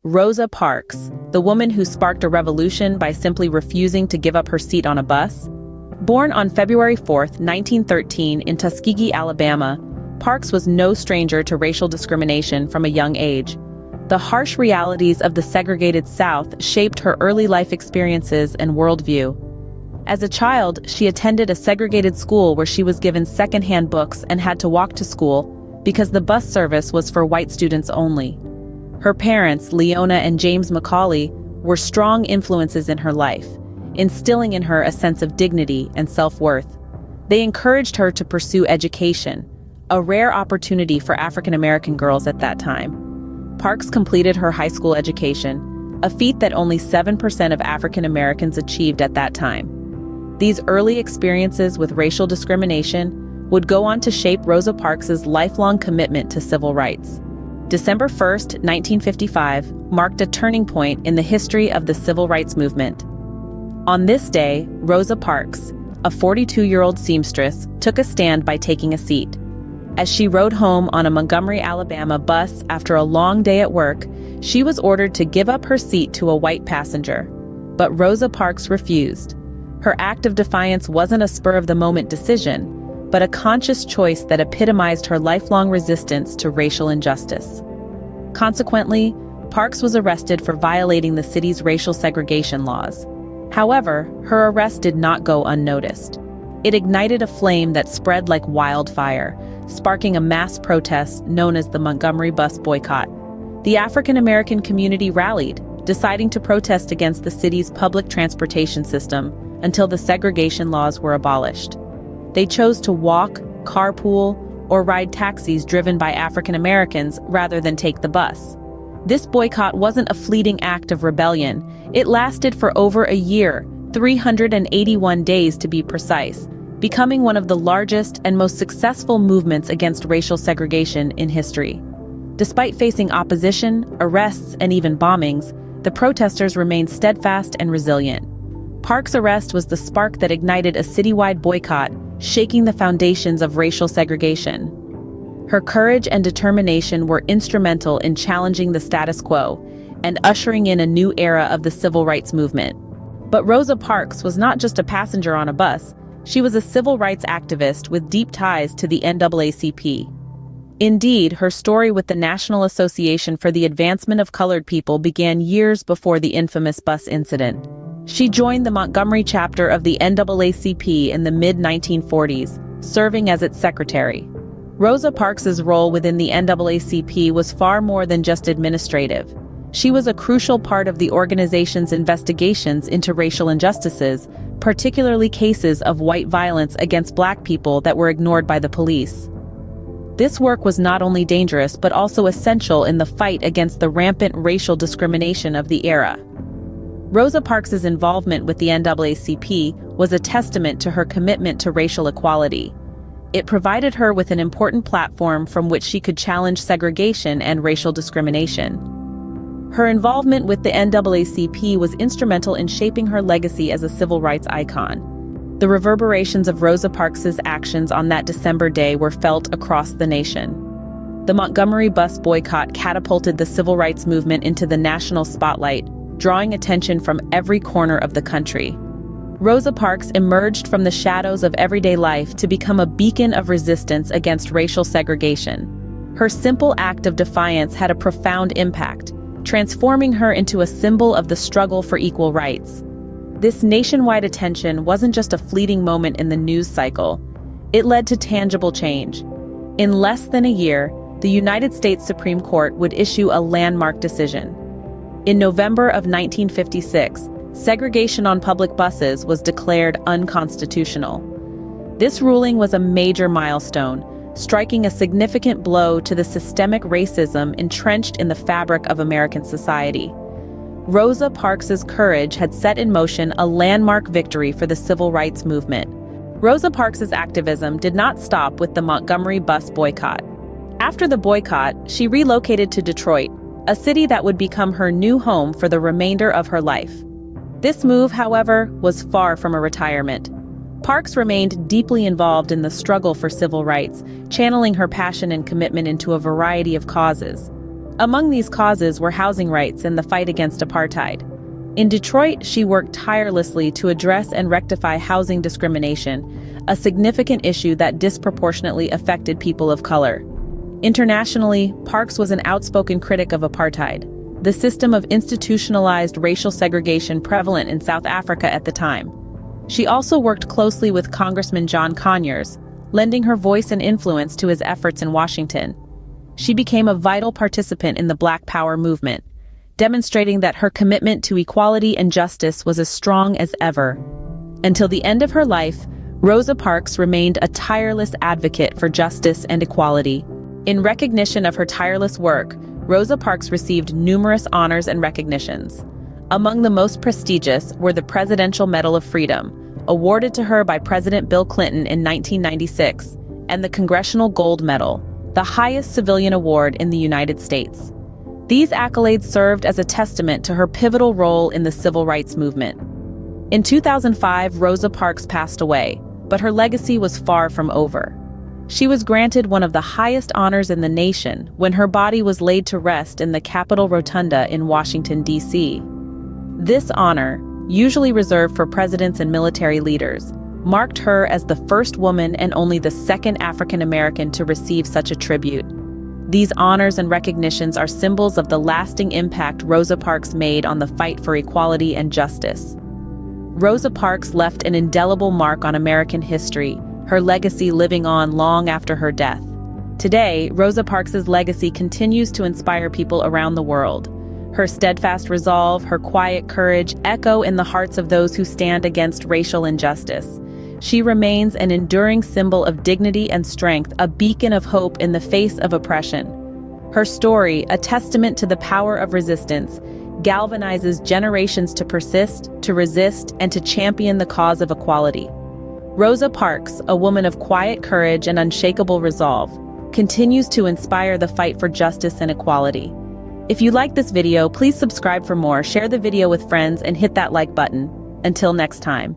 Rosa Parks, the woman who sparked a revolution by simply refusing to give up her seat on a bus? Born on February 4, 1913 in Tuskegee, Alabama, Parks was no stranger to racial discrimination from a young age. The harsh realities of the segregated South shaped her early life experiences and worldview. As a child, she attended a segregated school where she was given secondhand books and had to walk to school because the bus service was for white students only. Her parents, Leona and James McCauley, were strong influences in her life, instilling in her a sense of dignity and self-worth. They encouraged her to pursue education, a rare opportunity for African American girls at that time. Parks completed her high school education, a feat that only 7% of African Americans achieved at that time. These early experiences with racial discrimination would go on to shape Rosa Parks's lifelong commitment to civil rights. December 1, 1955, marked a turning point in the history of the civil rights movement. On this day, Rosa Parks, a 42-year-old seamstress, took a stand by taking a seat. As she rode home on a Montgomery, Alabama bus after a long day at work, she was ordered to give up her seat to a white passenger. But Rosa Parks refused. Her act of defiance wasn't a spur-of-the-moment decision, but a conscious choice that epitomized her lifelong resistance to racial injustice. Consequently, Parks was arrested for violating the city's racial segregation laws. However, her arrest did not go unnoticed. It ignited a flame that spread like wildfire, sparking a mass protest known as the Montgomery Bus Boycott. The African American community rallied, deciding to protest against the city's public transportation system until the segregation laws were abolished. They chose to walk, carpool, or ride taxis driven by African Americans rather than take the bus. This boycott wasn't a fleeting act of rebellion. It lasted for over a year, 381 days to be precise, becoming one of the largest and most successful movements against racial segregation in history. Despite facing opposition, arrests, and even bombings, the protesters remained steadfast and resilient. Parks' arrest was the spark that ignited a citywide boycott, shaking the foundations of racial segregation. Her courage and determination were instrumental in challenging the status quo and ushering in a new era of the civil rights movement. But Rosa Parks was not just a passenger on a bus. She was a civil rights activist with deep ties to the NAACP. Indeed, her story with the National Association for the Advancement of Colored People began years before the infamous bus incident. She joined the Montgomery chapter of the NAACP in the mid-1940s, serving as its secretary. Rosa Parks's role within the NAACP was far more than just administrative. She was a crucial part of the organization's investigations into racial injustices, particularly cases of white violence against Black people that were ignored by the police. This work was not only dangerous but also essential in the fight against the rampant racial discrimination of the era. Rosa Parks's involvement with the NAACP was a testament to her commitment to racial equality. It provided her with an important platform from which she could challenge segregation and racial discrimination. Her involvement with the NAACP was instrumental in shaping her legacy as a civil rights icon. The reverberations of Rosa Parks's actions on that December day were felt across the nation. The Montgomery Bus Boycott catapulted the civil rights movement into the national spotlight, drawing attention from every corner of the country. Rosa Parks emerged from the shadows of everyday life to become a beacon of resistance against racial segregation. Her simple act of defiance had a profound impact, transforming her into a symbol of the struggle for equal rights. This nationwide attention wasn't just a fleeting moment in the news cycle. It led to tangible change. In less than a year, the United States Supreme Court would issue a landmark decision. In November of 1956, segregation on public buses was declared unconstitutional. This ruling was a major milestone, striking a significant blow to the systemic racism entrenched in the fabric of American society. Rosa Parks's courage had set in motion a landmark victory for the civil rights movement. Rosa Parks's activism did not stop with the Montgomery Bus Boycott. After the boycott, she relocated to Detroit, a city that would become her new home for the remainder of her life. This move, however, was far from a retirement. Parks remained deeply involved in the struggle for civil rights, channeling her passion and commitment into a variety of causes. Among these causes were housing rights and the fight against apartheid. In Detroit, she worked tirelessly to address and rectify housing discrimination, a significant issue that disproportionately affected people of color. Internationally, Parks was an outspoken critic of apartheid, the system of institutionalized racial segregation prevalent in South Africa at the time. She also worked closely with Congressman John Conyers, lending her voice and influence to his efforts in Washington. She became a vital participant in the Black Power movement, demonstrating that her commitment to equality and justice was as strong as ever. Until the end of her life, Rosa Parks remained a tireless advocate for justice and equality. In recognition of her tireless work, Rosa Parks received numerous honors and recognitions. Among the most prestigious were the Presidential Medal of Freedom, awarded to her by President Bill Clinton in 1996, and the Congressional Gold Medal, the highest civilian award in the United States. These accolades served as a testament to her pivotal role in the civil rights movement. In 2005, Rosa Parks passed away, but her legacy was far from over. She was granted one of the highest honors in the nation when her body was laid to rest in the Capitol Rotunda in Washington, D.C. This honor, usually reserved for presidents and military leaders, marked her as the first woman and only the second African American to receive such a tribute. These honors and recognitions are symbols of the lasting impact Rosa Parks made on the fight for equality and justice. Rosa Parks left an indelible mark on American history, her legacy living on long after her death. Today, Rosa Parks' legacy continues to inspire people around the world. Her steadfast resolve, her quiet courage echo in the hearts of those who stand against racial injustice. She remains an enduring symbol of dignity and strength, a beacon of hope in the face of oppression. Her story, a testament to the power of resistance, galvanizes generations to persist, to resist, and to champion the cause of equality. Rosa Parks, a woman of quiet courage and unshakable resolve, continues to inspire the fight for justice and equality. If you like this video, please subscribe for more, share the video with friends, and hit that like button. Until next time.